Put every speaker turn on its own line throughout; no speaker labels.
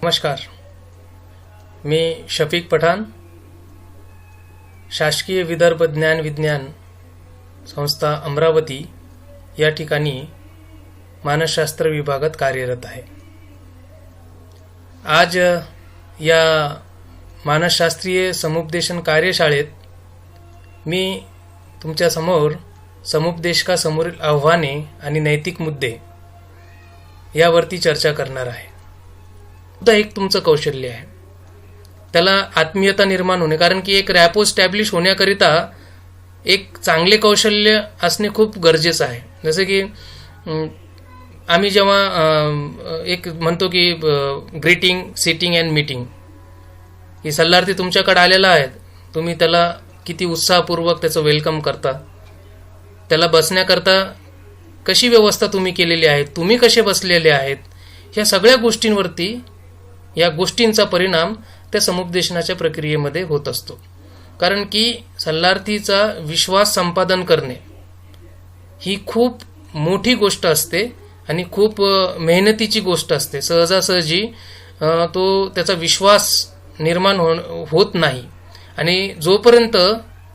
नमस्कार. मी शफीक पठाण, शासकीय विदर्भ ज्ञान विज्ञान संस्था अमरावती या ठिकाणी मानसशास्त्र विभागात कार्यरत आहे. आज या मानसशास्त्रीय समुपदेशन कार्यशाळेत मी तुमच्या समोर समुपदेशकासमोरील आव्हाने आणि नैतिक मुद्दे यावरती चर्चा करणार आहे. एक तुमचं कौशल्य आहे, त्याला आत्मीयता निर्माण होणे, कारण की एक रॅपो स्टॅब्लिश होण्याकरिता एक चांगले कौशल्य असणे खूप गरजेचं आहे. जसं की आम्ही जेव्हा एक म्हणतो की ग्रीटिंग, सिटिंग अँड मीटिंग, ही सल्लार्थी तुमच्याकडे आलेला आहे, तुम्ही त्याला किती उत्साहपूर्वक त्याचं वेलकम करता, त्याला बसण्याकरता कशी व्यवस्था तुम्ही केलेली आहे, तुम्ही कसे बसलेले आहेत, ह्या सगळ्या गोष्टींवरती या गोष्टींचा परिणाम त्या समुपदेशनाच्या प्रक्रियेमध्ये होत असतो. कारण की सल्लार्थीचा विश्वास संपादन करणे ही खूप मोठी गोष्ट असते आणि खूप मेहनतीची गोष्ट असते. सहजासहजी तो त्याचा विश्वास निर्माण होत नाही आणि जोपर्यंत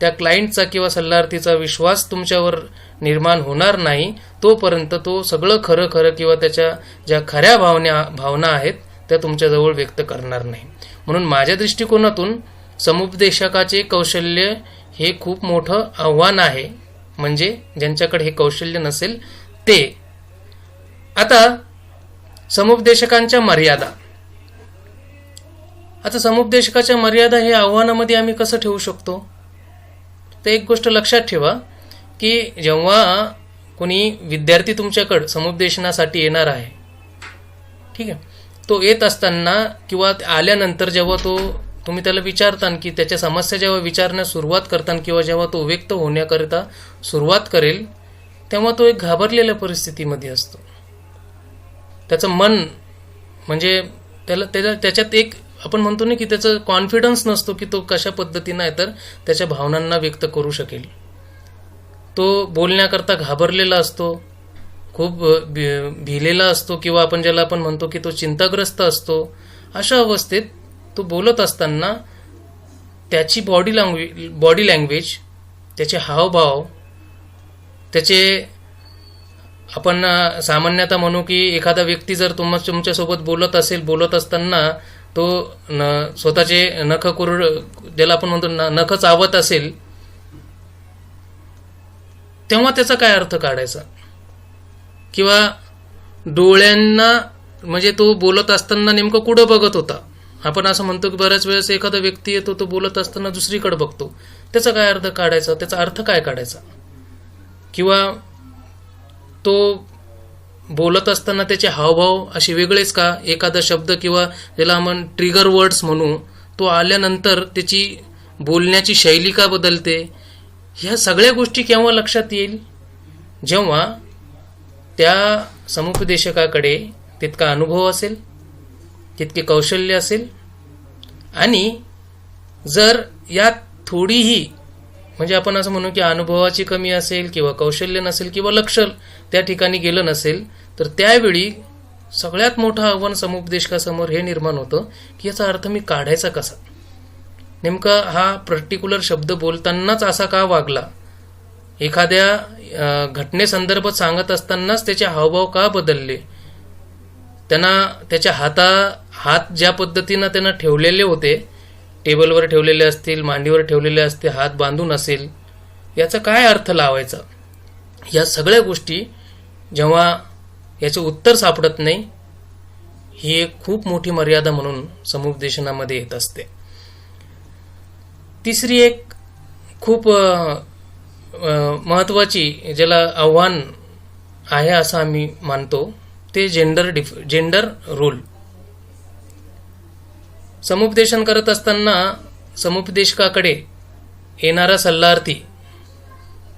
त्या क्लायंटचा किंवा सल्लार्थीचा विश्वास तुमच्यावर निर्माण होणार नाही तोपर्यंत तो सगळं खरं किंवा त्याच्या ज्या खऱ्या भावना आहेत त्या तुमच्याजवळ व्यक्त करणार नाही. म्हणून माझ्या दृष्टिकोनातून समुपदेशकाचे कौशल्य हे खूप मोठं आव्हान आहे, म्हणजे ज्यांच्याकडे हे कौशल्य नसेल ते. आता समुपदेशकांच्या मर्यादा. आता समुपदेशकाच्या मर्यादा हे आव्हानामध्ये आम्ही कसं ठेवू शकतो? तर एक गोष्ट लक्षात ठेवा की जेव्हा कोणी विद्यार्थी तुमच्याकडे समुपदेशनासाठी येणार आहे, ठीक आहे, तो येत असताना किंवा आल्यानंतर जेव्हा तुम्ही त्याला विचारता की त्याच्या समस्या जेव्हा विचारण्यास सुरुवात करता किंवा जेव्हा तो व्यक्त होण्याकरिता सुरुवात करेल तेव्हा तो एक घाबरलेल्या परिस्थितीमध्ये असतो. त्याचं मन म्हणजे त्याच्यात एक आपण म्हणतो ना की त्याचं कॉन्फिडन्स नसतो की तो कशा पद्धतीनं आहे तर त्याच्या भावनांना व्यक्त करू शकेल. तो बोलण्याकरता घाबरलेला असतो, खूप भिलेला असतो किंवा आपण ज्याला आपण म्हणतो की तो चिंताग्रस्त असतो. अशा अवस्थेत तो बोलत असताना त्याची बॉडी लँग्वेज, त्याचे हावभाव, त्याचे आपण सामान्यतः म्हणू की एखादा व्यक्ती जर तुमच्यासोबत बोलत असताना तो स्वतःचे नख ज्याला आपण म्हणतो नख चावत असेल तेव्हा त्याचा काय अर्थ काढायचा? किंवा डोळ्यांना म्हणजे तो बोलत असताना नेमकं कुठं बघत होता? आपण असं म्हणतो की बऱ्याच वेळेस एखादा व्यक्ती येतो तो बोलत असताना दुसरीकडे बघतो, त्याचा काय अर्थ काढायचा? त्याचा अर्थ काय काढायचा? किंवा तो बोलत असताना त्याचे हावभाव असे वेगळेच का? एखादा शब्द किंवा ज्याला आपण ट्रिगर वर्ड्स म्हणू, तो आल्यानंतर त्याची बोलण्याची शैली का बदलते? ह्या सगळ्या गोष्टी केव्हा लक्षात येईल? जेव्हा त्या समुपदेशकाकडे तितका अनुभव असेल, तितके कौशल्य असेल आणि जर यात थोडीही म्हणजे आपण असं म्हणू की अनुभवाची कमी असेल किंवा कौशल्य नसेल किंवा लक्ष त्या ठिकाणी गेलं नसेल तर त्यावेळी सगळ्यात मोठं आव्हान समुपदेशकासमोर हे निर्माण होतं की याचा अर्थ मी काढायचा कसा? नेमका हा पर्टिक्युलर शब्द बोलतानाच असा का वागला? एखाद्या घटनेसंदर्भात सांगत असतानाच त्याचे हावभाव का बदलले? त्यांना त्याच्या हात ज्या पद्धतीनं त्यांना ठेवलेले होते, टेबलवर ठेवलेले असतील, मांडीवर ठेवलेले असते, हात बांधून असेल, याचा काय अर्थ लावायचा? या सगळ्या गोष्टी जेव्हा याचे उत्तर सापडत नाही, ही एक खूप मोठी मर्यादा म्हणून समुपदेशनामध्ये येत असते. तिसरी एक खूप महत्वाची ज्याला आव्हान आहे असं आम्ही मानतो ते जेंडर रोल. समुपदेशन करत असताना समुपदेशकाकडे येणारा सल्लार्थी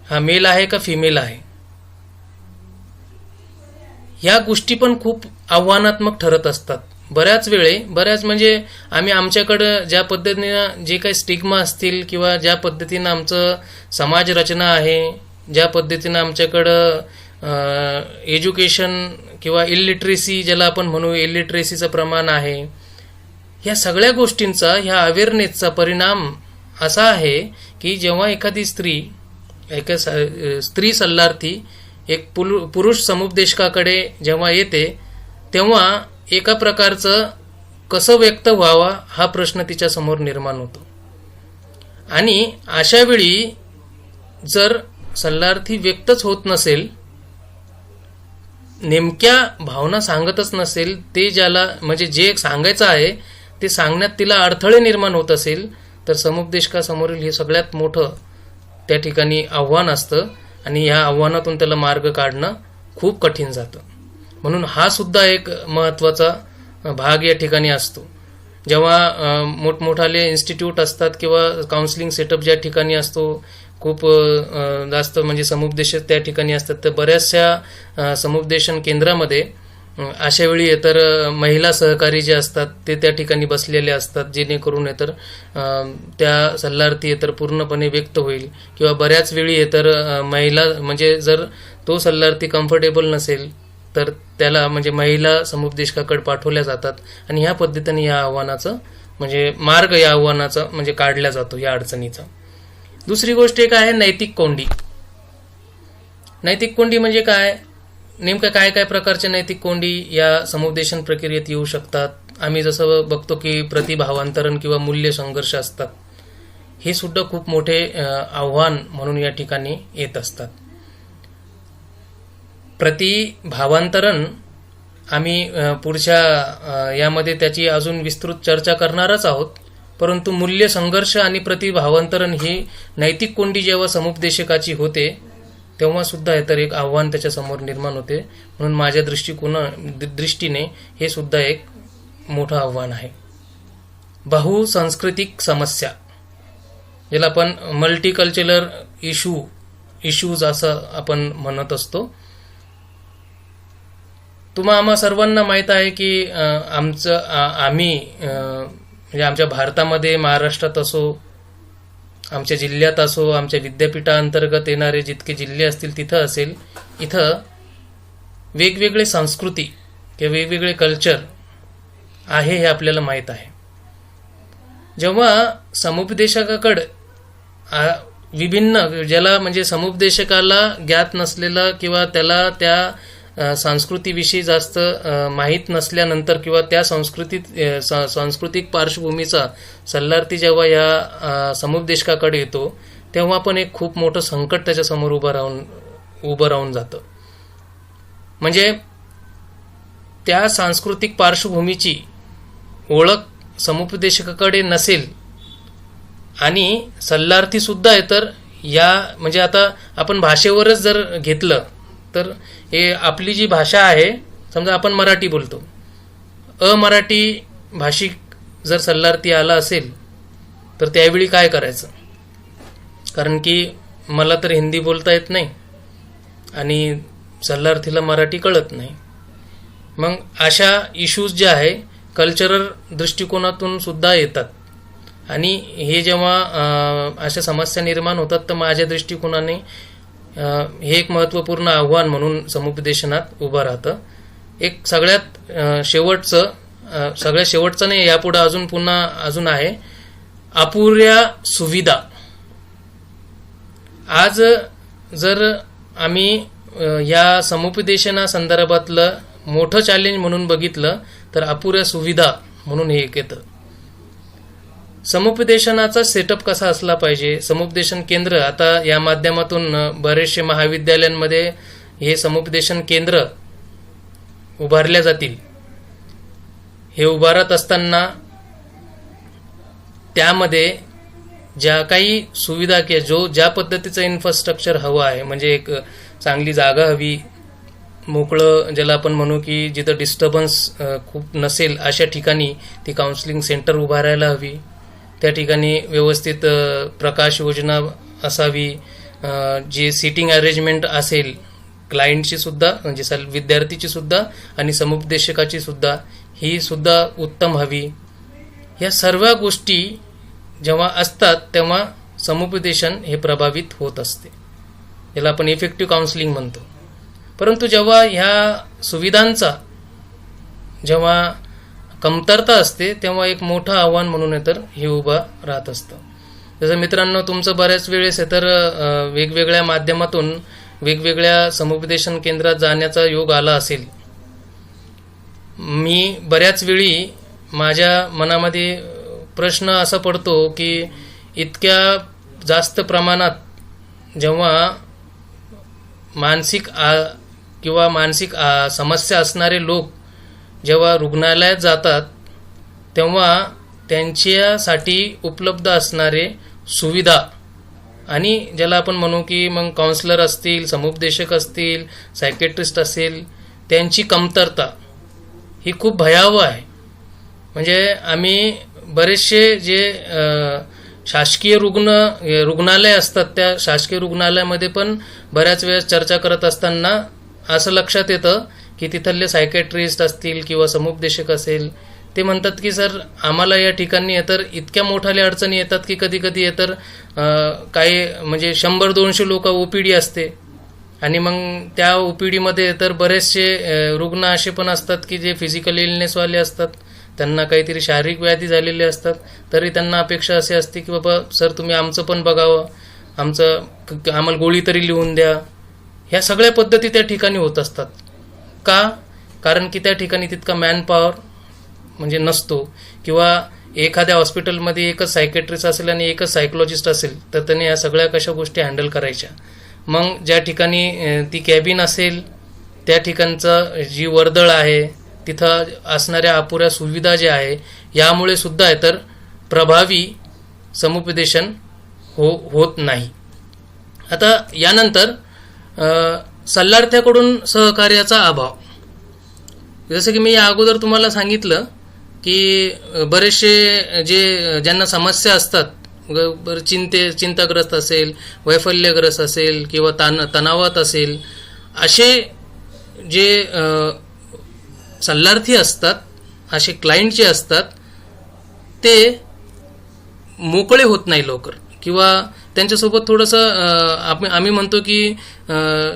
हा मेल आहे का फिमेल आहे, या गोष्टी पण खूप आव्हानात्मक ठरत असतात. बऱ्याच म्हणजे आम्ही आमच्याकडं ज्या पद्धतीनं जे काही स्टिग्मा असतील किंवा ज्या पद्धतीनं आमचं समाज रचना आहे, ज्या पद्धतीनं आमच्याकडं एज्युकेशन किंवा इलिटरेसी ज्याला आपण म्हणू इलिटरेसीचं प्रमाण आहे, ह्या सगळ्या गोष्टींचा, ह्या अवेअरनेसचा परिणाम असा आहे की जेव्हा एखादी स्त्री सल्लार्थी एक पुरुष समुपदेशकाकडे जेव्हा येते तेव्हा एका प्रकारचं कसं व्यक्त व्हावा हा प्रश्न तिच्या समोर निर्माण होतो. आणि अशा वेळी जर सल्लार्थी व्यक्तच होत नसेल, नेमक्या भावना सांगतच नसेल, ते ज्याला म्हणजे जे सांगायचं आहे ते सांगण्यात तिला अडथळे निर्माण होत असेल, तर समुपदेशकासमोरील हे सगळ्यात मोठं त्या ठिकाणी आव्हान असतं आणि ह्या आव्हानातून त्याला मार्ग काढणं खूप कठीण जातं. म्हणून हा सुद्धा एक महत्त्वाचा भाग या ठिकाणी असतो. जेव्हा मोठमोठाले इन्स्टिट्यूट असतात किंवा काउन्सिलिंग सेटअप ज्या ठिकाणी असतो, खूप जास्त म्हणजे समुपदेशक त्या ठिकाणी असतात, तर बऱ्याचशा समुपदेशन केंद्रामध्ये अशा वेळी तर महिला सहकारी जे असतात ते त्या ठिकाणी बसलेले असतात, जेणेकरून तर त्या सल्लार्थी तर पूर्णपणे व्यक्त होईल. किंवा बऱ्याच वेळी तर महिला म्हणजे जर तो सल्लार्थी कम्फर्टेबल नसेल तर त्याला म्हणजे महिला समुपदेशकाकडे पाठवल्या जातात आणि ह्या पद्धतीने या आव्हानाचं म्हणजे मार्ग या आव्हानाचा म्हणजे काढला जातो या अडचणीचा. दुसरी गोष्ट एक आहे नैतिक कोंडी. नैतिक कोंडी म्हणजे काय, नेमकं काय काय प्रकारच्या नैतिक कोंडी या समुपदेशन प्रक्रियेत येऊ शकतात. आम्ही जसं बघतो की प्रतिभावांतरण किंवा मूल्य संघर्ष असतात, हे सुद्धा खूप मोठे आव्हान म्हणून या ठिकाणी येत असतात. प्रतिभावांतरण आम्ही पुढच्या यामध्ये त्याची अजून विस्तृत चर्चा करणारच आहोत. परंतु मूल्य संघर्ष आणि प्रतिभावांतरण ही नैतिक कोंडी जेव्हा समुपदेशकाची होते तेव्हा सुद्धा तर एक आव्हान त्याच्यासमोर निर्माण होते. म्हणून माझ्या दृष्टीने हे सुद्धा एक मोठं आव्हान आहे. बहुसांस्कृतिक समस्या, ज्याला आपण मल्टीकल्चरल इश्यूज असं आपण म्हणत असतो. आम्हा सर्वांना माहीत आहे की आम्ही म्हणजे आमच्या भारतामध्ये, महाराष्ट्रात असो, आमच्या जिल्ह्यात असो, आमच्या विद्यापीठाअंतर्गत येणारे जितके जिल्हे असतील तिथं असेल, इथं वेगवेगळे संस्कृती किंवा वेगवेगळे कल्चर आहे हे आपल्याला माहीत आहे. जेव्हा समुपदेशकाकडे विभिन्न ज्याला म्हणजे समुपदेशकाला ज्ञात नसलेला किंवा त्याला त्या संस्कृतीविषयी जास्त माहीत नसल्यानंतर किंवा त्या सांस्कृतिक पार्श्वभूमीचा सल्लार्थी जेव्हा या समुपदेशकाकडे येतो तेव्हा पण एक खूप मोठं संकट त्याच्यासमोर उभं राहून जातं. म्हणजे त्या सांस्कृतिक पार्श्वभूमीची ओळख समुपदेशकाकडे नसेल आणि सल्लार्थी सुद्धा तर या म्हणजे आता आपण भाषेवरच जर घेतलं तर हे आपली जी भाषा आहे, समजा आपण मराठी बोलतो, अमराठी भाषिक जर सल्लार्थी आला असेल तर त्यावेळी काय करायचं, कारण की मला तर हिंदी बोलता येत नाही आणि सल्लार्थीला मराठी कळत नाही. मग अशा इश्यूज जे आहे कल्चरल दृष्टिकोनातून सुद्धा येतात आणि हे जेव्हा अशा समस्या निर्माण होतात तर माझ्या दृष्टिकोनाने हे एक महत्त्वपूर्ण आव्हान म्हणून समुपदेशनात उभं राहतं. एक सगळ्यात शेवटचं नाही, यापुढे अजून आहे अपुऱ्या सुविधा. आज जर आम्ही या समुपदेशना संदर्भातलं मोठं चॅलेंज म्हणून बघितलं तर अपुऱ्या सुविधा म्हणून हे एक येतं. समुपदेशनाचा सेटअप कसा असला पाहिजे, समुपदेशन केंद्र आता या माध्यमातून बरेचसे महाविद्यालयांमध्ये हे समुपदेशन केंद्र उभारल्या जातील. हे उभारत असताना त्यामध्ये ज्या काही सुविधा किंवा ज्या पद्धतीचं इन्फ्रास्ट्रक्चर हवं आहे, म्हणजे एक चांगली जागा हवी, मोकळं ज्याला आपण म्हणू की जिथं डिस्टर्बन्स खूप नसेल अशा ठिकाणी ती काउन्सिलिंग सेंटर उभारायला हवी. त्या ठिकाणी व्यवस्थित प्रकाश योजना असावी, जी सिटिंग अरेंजमेंट असेल क्लायंटची सुद्धा म्हणजे विद्यार्थीची सुद्धा आणि समुपदेशकाची सुद्धा ही सुद्धा उत्तम हवी. या सर्व गोष्टी जेव्हा असतात तेव्हा समुपदेशन हे प्रभावित होत असते, याला आपण इफेक्टिव्ह काउन्सिलिंग म्हणतो. परंतु जेव्हा ह्या सुविधांचा जेव्हा कमतरता असते तेव्हा एक मोठं आव्हान म्हणून तर हे उभं राहत असतं. जसं मित्रांनो, तुमचं बऱ्याच वेळेस तर वेगवेगळ्या माध्यमातून वेगवेगळ्या समुपदेशन केंद्रात जाण्याचा योग आला असेल. मी बऱ्याच वेळी माझ्या मनामध्ये प्रश्न असा पडतो की इतक्या जास्त प्रमाणात जेव्हा मानसिक समस्या असणारे लोक जेव्हा रुग्णालयात जातात तेव्हा त्यांच्यासाठी उपलब्ध असणारे सुविधा आणि ज्याला आपण म्हणू की मग काउन्सिलर असतील, समुपदेशक असतील, सायकेट्रिस्ट असेल, त्यांची कमतरता ही खूप भयावह आहे. म्हणजे आम्ही बरेचसे जे शासकीय रुग्णालय असतात त्या शासकीय रुग्णालयामध्ये पण बऱ्याच वेळेस चर्चा करत असताना असं लक्षात येतं की तिथले सायकेट्रिस्ट असतील किंवा समुपदेशक असेल, ते म्हणतात की सर आम्हाला या ठिकाणी तर इतक्या मोठ्या अडचणी येतात की कधी कधी तर काही म्हणजे 100-200 लोक ओपीडी असते आणि मग त्या ओपीडीमध्ये तर बरेचसे रुग्ण असे पण असतात की जे फिजिकल इलनेसवाले असतात, त्यांना काहीतरी शारीरिक व्याधी झालेले असतात, तरी त्यांना अपेक्षा अशी असते की बाबा सर तुम्ही आमचं पण बघावं, आम्हाला गोळी तरी लिहून द्या. ह्या सगळ्या पद्धती त्या ठिकाणी होत असतात. का? कारण की त्या ठिकाणी तितका मॅनपॉवर म्हणजे नसतो, किंवा एखाद्या हॉस्पिटलमध्ये एकच सायकेट्रिस्ट असेल आणि एकच सायकोलॉजिस्ट असेल तर त्याने या सगळ्या कशा गोष्टी हँडल करायच्या. मग ज्या ठिकाणी ती कॅबिन असेल त्या ठिकाणचं जी वर्दळ आहे, तिथं असणाऱ्या अपुऱ्या सुविधा ज्या आहे, यामुळे सुद्धा तर प्रभावी समुपदेशन होत नाही. आता यानंतर सल्लार्थ्याकडून सहकार्याचा अभाव. जसं की मी या अगोदर तुम्हाला सांगितलं की बरेचसे ज्यांना समस्या असतात, चिंताग्रस्त असेल, वैफल्यग्रस्त असेल किंवा तणावात असेल, असे जे सल्लार्थी असतात, असे क्लायंट जे असतात, ते मोकळे होत नाही लवकर, किंवा त्यांच्यासोबत थोडंसं आम्ही म्हणतो की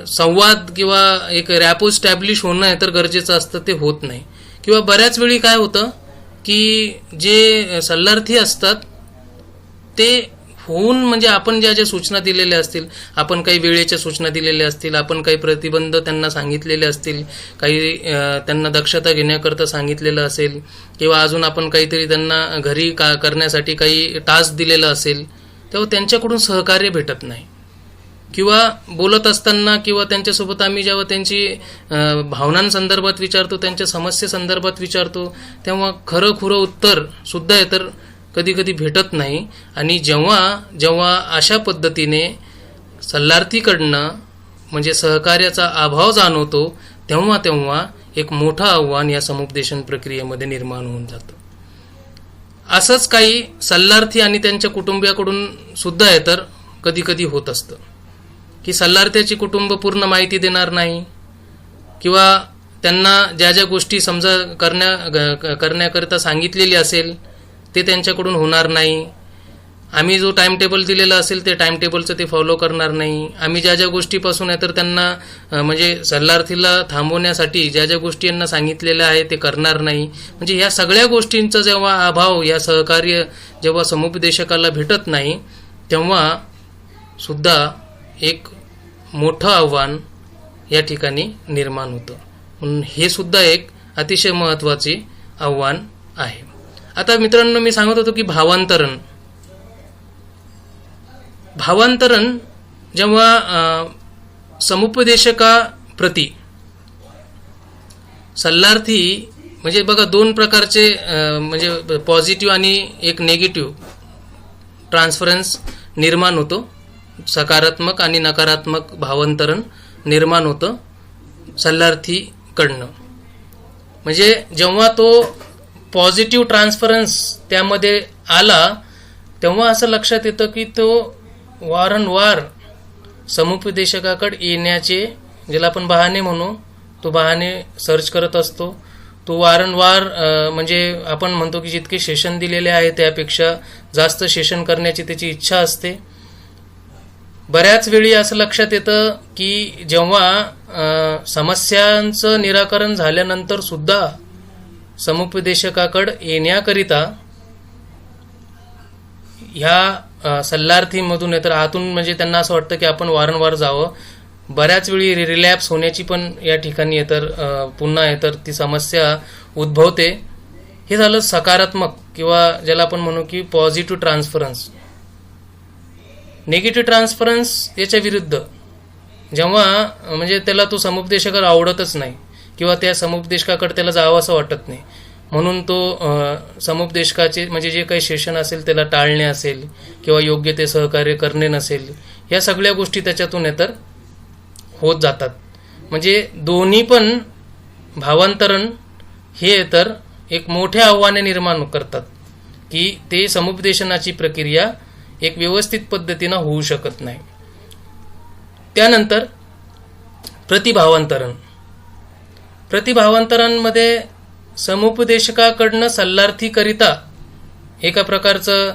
संवाद किंवा एक रॅपो स्टॅब्लिश होणं तर गरजेचं असतं, ते होत नाही. किंवा बऱ्याच वेळी काय होतं की जे सल्लार्थी असतात ते होऊन म्हणजे आपण ज्या सूचना दिलेल्या असतील, आपण काही वेळेच्या सूचना दिलेल्या असतील, आपण काही प्रतिबंध त्यांना सांगितलेले असतील, काही त्यांना दक्षता घेण्याकरता सांगितलेलं असेल, किंवा अजून आपण काहीतरी त्यांना घरी करण्यासाठी काही टास्क दिलेलं असेल, तेव्हा त्यांच्याकडून सहकार्य भेटत नाही. किंवा बोलत असताना किंवा त्यांच्यासोबत आम्ही जेव्हा त्यांची भावनांसंदर्भात विचारतो, त्यांच्या समस्येसंदर्भात विचारतो, तेव्हा खरं उत्तर सुद्धा तर कधी कधी भेटत नाही. आणि जेव्हा अशा पद्धतीने सल्लार्थीकडनं म्हणजे सहकार्याचा अभाव जाणवतो, तेव्हा एक मोठं आव्हान या समुपदेशन प्रक्रियेमध्ये निर्माण होऊन जातं. असंच काही सल्लार्थी आणि त्यांच्या कुटुंबियाकडून सुद्धा तर कधी कधी होत असतं की सल्लार्थ्याची कुटुंब पूर्ण माहिती देणार नाही, किंवा त्यांना ज्या गोष्टी समजा करण्याकरता सांगितलेली असेल ते त्यांच्याकडून होणार नाही. आम्ही जो टाइम टेबल दिलेला असेल ते टाइम टेबलचं ते फॉलो करणार नाही. आम्ही ज्या गोष्टीपासून तर त्यांना म्हणजे सल्लार्थीला थांबवण्यासाठी ज्या गोष्टी यांना सांगितलेल्या आहे ते करणार नाही. म्हणजे या सगळ्या गोष्टींचा जेव्हा अभाव, या सहकार्य जेव्हा समुपदेशकाला भेटत नाही, तेव्हा सुद्धा एक मोठं आव्हान या ठिकाणी निर्माण होतं. म्हणून हे सुद्धा एक अतिशय महत्त्वाचे आव्हान आहे. आता मित्रांनो, मी सांगत होतो की भावांतरण जेव्हा समुपदेशकाप्रती सल्लार्थी म्हणजे बघा 2 प्रकारचे म्हणजे पॉझिटिव्ह आणि एक नेगेटिव्ह ट्रान्सफरन्स निर्माण होतो. सकारात्मक आणि नकारात्मक भावांतरण निर्माण होतं सल्लार्थीकडनं. म्हणजे जेव्हा तो पॉझिटिव्ह ट्रान्सफरन्स त्यामध्ये आला, तेव्हा असं लक्षात येतं की तो वारंवार समुपदेशकाकडे येण्याचे, ज्याला आपण बहाणे म्हणू, तो बहाणे सर्च करत असतो. तो वारंवार म्हणजे आपण म्हणतो की जितके सेशन दिलेले आहे त्यापेक्षा जास्त सेशन करण्याची त्याची इच्छा असते. बऱ्याच वेळी असं लक्षात येतं की जेव्हा समस्यांचं निराकरण झाल्यानंतर सुद्धा समुपदेशकाकडे येण्याकरिता ह्या सल्लार्थीमधून तर आतून म्हणजे त्यांना असं वाटतं की आपण वारंवार जावं. बऱ्याच वेळी रिलॅप्स होण्याची पण या ठिकाणी पुन्हा ती समस्या उद्भवते. हे झालं सकारात्मक किंवा ज्याला आपण म्हणू की पॉझिटिव्ह ट्रान्सफरन्स. निगेटिव्ह ट्रान्सफरन्स याच्या विरुद्ध जेव्हा म्हणजे त्याला तो समुपदेशकाला आवडतच नाही किंवा त्या समुपदेशकाकडे त्याला जावं असं वाटत नाही, म्हणून तो समुपदेशकाचे म्हणजे जे काही सेशन असेल त्याला टाळणे असेल किंवा योग्य ते सहकार्य करणे नसेल, या सगळ्या गोष्टी त्याच्यातून होत जातात. म्हणजे दोन्ही पण भावांतरण हे एक मोठे आव्हाने निर्माण करतात की ते समुपदेशनाची प्रक्रिया एक व्यवस्थित पद्धतीनं होऊ शकत नाही. त्यानंतर प्रतिभावांतरांमध्ये समुपदेशकाकडनं सल्लार्थीकरिता एका प्रकारचं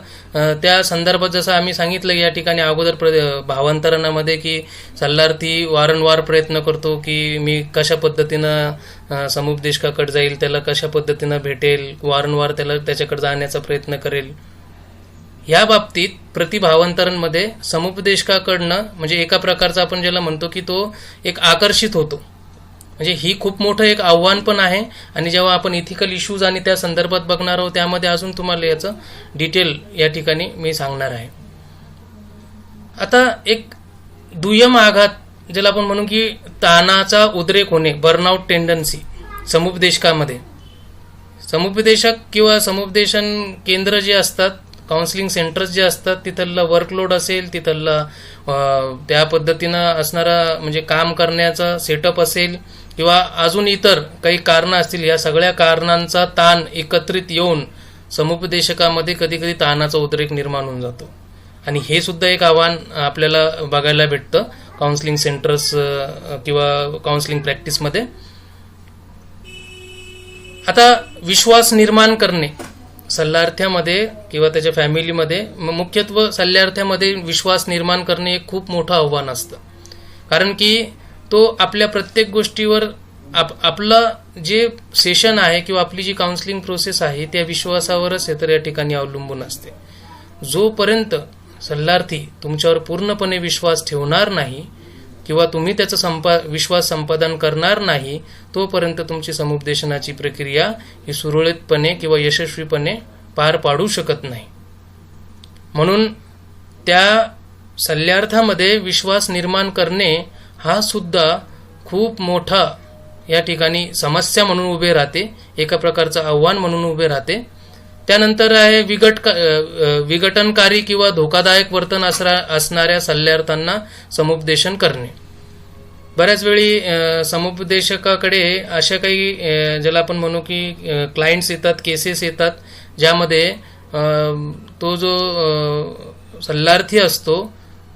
त्या संदर्भात जसं आम्ही सांगितलं या ठिकाणी अगोदर भावांतरणामध्ये की सल्लार्थी वारंवार प्रयत्न करतो की मी कशा पद्धतीनं समुपदेशकाकडे जाईल, त्याला कशा पद्धतीनं भेटेल, वारंवार त्याच्याकडे जाण्याचा प्रयत्न करेल. या बाबतीत प्रतिभावांतरणमध्ये समुपदेशकाकडनं म्हणजे एका प्रकारचा आपण ज्याला म्हणतो की तो एक आकर्षित होतो. म्हणजे ही खूप मोठं एक आव्हान पण आहे. आणि जेव्हा आपण इथिकल इश्यूज आणि त्या संदर्भात बघणार आहोत त्यामध्ये अजून तुम्हाला याचं डिटेल या ठिकाणी मी सांगणार आहे. आता एक दुय्यम आघात ज्याला आपण म्हणू की ताणाचा उद्रेक होणे, बर्नआउट टेंडन्सी समुपदेशकामध्ये. समुपदेशक किंवा समुपदेशन केंद्र जे असतात, काउन्सिलिंग सेंटर्स जे असतात, तिथला वर्कलोड असेल, तिथला त्या पद्धतीनं असणारा म्हणजे काम करण्याचा सेटअप असेल किंवा अजून इतर काही कारणं असतील, या सगळ्या कारणांचा ताण एकत्रित येऊन समुपदेशकामध्ये कधी कधी ताणाचा उद्रेक निर्माण होऊन जातो. आणि हे सुद्धा एक आव्हान आपल्याला बघायला भेटतं काउन्सिलिंग सेंटर्स किंवा काउन्सिलिंग प्रॅक्टिसमध्ये. आता विश्वास निर्माण करणे सल्लार्थ्यामध्ये किंवा त्याच्या फॅमिलीमध्ये, मुख्यत्वे सल्लार्थ्यामध्ये विश्वास निर्माण करणे एक खूप मोठं आव्हान असतं. कारण की तो आपल्या प्रत्येक गोष्टीवर आपलं जे सेशन आहे किंवा आपली जी काउन्सिलिंग प्रोसेस आहे त्या विश्वासावरच या ठिकाणी अवलंबून असते. जोपर्यंत सल्लार्थी तुमच्यावर पूर्णपणे विश्वास ठेवणार नाही किंवा तुम्ही त्याचा विश्वास संपादन करणार नाही, तोपर्यंत तुमची समुपदेशनाची प्रक्रिया ही सुरळीतपणे किंवा यशस्वीपणे पार पाडू शकत नाही. म्हणून त्या सल्लार्थामध्ये विश्वास निर्माण करणे हा सुद्धा खूप मोठा या ठिकाणी समस्या म्हणून उभे राहते, एका प्रकारचं आव्हान म्हणून उभे राहते. त्यानंतर आहे विघटनकारी किंवा धोकादायक वर्तन असणाऱ्या सल्लार्थांना समुपदेशन करणे. बऱ्याच वेळी समुपदेशकाकडे अशा काही ज्याला आपण म्हणू की क्लायंट्स येतात, केसेस येतात, ज्यामध्ये तो जो सल्लार्थी असतो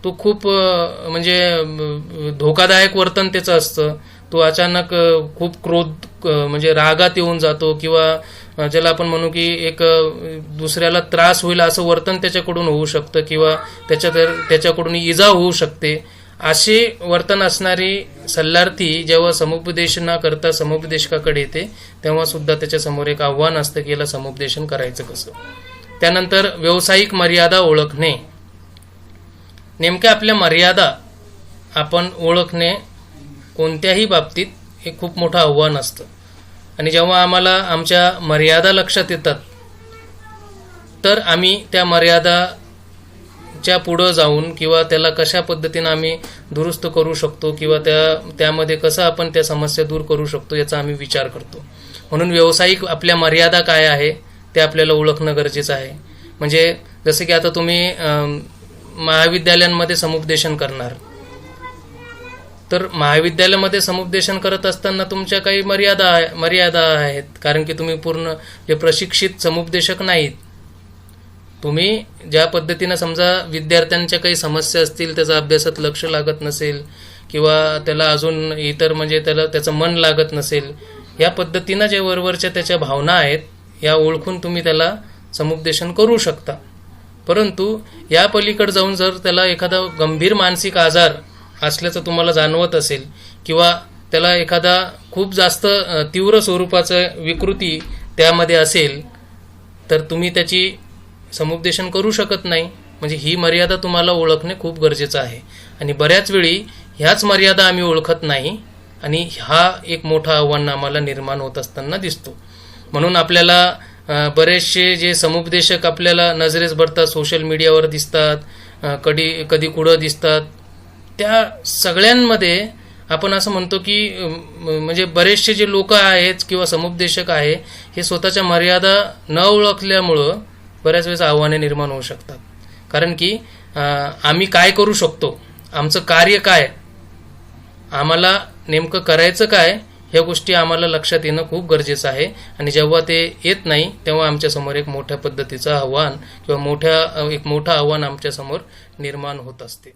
तो खूप म्हणजे धोकादायक वर्तन त्याचं असतं. तो अचानक खूप क्रोध म्हणजे रागात येऊन जातो किंवा ज्याला आपण म्हणू की एक दुसऱ्याला त्रास होईल असं वर्तन त्याच्याकडून होऊ शकतं किंवा त्याच्याकडून इजा होऊ शकते. असे वर्तन असणारी सल्लार्थी जेव्हा समुपदेशनाकरता समुपदेशकाकडे येते तेव्हा सुद्धा त्याच्यासमोर एक आव्हान असतं की याला समुपदेशन करायचं कसं. त्यानंतर व्यावसायिक मर्यादा ओळखणे. नेमक्या आपल्या मर्यादा आपण ओळखणे कोणत्याही बाबतीत हे खूप मोठं आव्हान असतं. आणि जेव्हा आम्हाला आमच्या मर्यादा लक्षात येतात तर आम्ही त्या मर्यादाच्या पुढं जाऊन किंवा त्याला कशा पद्धतीनं आम्ही दुरुस्त करू शकतो किंवा त्यामध्ये कसं आपण त्या समस्या दूर करू शकतो याचा आम्ही विचार करतो. म्हणून व्यावसायिक आपल्या मर्यादा काय आहे ते आपल्याला ओळखणं गरजेचं आहे. म्हणजे जसं की आता तुम्ही महाविद्यालयांमध्ये समुपदेशन करणार, तर महाविद्यालयामध्ये समुपदेशन करत असताना तुमच्या काही मर्यादा आहेत, कारण की तुम्ही पूर्ण जे प्रशिक्षित समुपदेशक नाहीत. तुम्ही ज्या पद्धतीनं समजा विद्यार्थ्यांच्या काही समस्या असतील, त्याचा अभ्यासात लक्ष लागत नसेल किंवा त्याला अजून इतर म्हणजे त्याचं मन लागत नसेल, या पद्धतीनं जे वरवरच्या त्याच्या भावना आहेत या ओळखून तुम्ही त्याला समुपदेशन करू शकता. परंतु या पलीकडे जाऊन जर त्याला एखादा गंभीर मानसिक आजार असल्याचं तुम्हाला जाणवत असेल किंवा त्याला एखादा खूप जास्त तीव्र स्वरूपाचं विकृती त्यामध्ये असेल तर तुम्ही त्याची समुपदेशन करू शकत नाही. म्हणजे ही मर्यादा तुम्हाला ओळखणे खूप गरजेचं आहे. आणि बऱ्याच वेळी ह्याच मर्यादा आम्ही ओळखत नाही आणि हा एक मोठं आव्हान आम्हाला निर्माण होत असताना दिसतो. म्हणून आपल्याला बरेचसे जे समुपदेशक आपल्याला नजरेस भरतात, सोशल मीडियावर दिसतात, कधी कुठं दिसतात, त्या सगळ्यांमध्ये आपण असं म्हणतो की म्हणजे बरेचसे जे लोक आहेत किंवा समुपदेशक आहे हे स्वतःच्या मर्यादा न ओळखल्यामुळं बऱ्याच वेळेस आव्हाने निर्माण होऊ शकतात. कारण की आम्ही काय करू शकतो, आमचं कार्य काय, आम्हाला नेमकं करायचं काय, ह्या गोष्टी आम्हाला लक्षात येणं खूप गरजेचं आहे. आणि जेव्हा ते येत नाही तेव्हा आमच्यासमोर एक मोठ्या पद्धतीचं आव्हान किंवा एक मोठं आव्हान आमच्यासमोर निर्माण होत असते.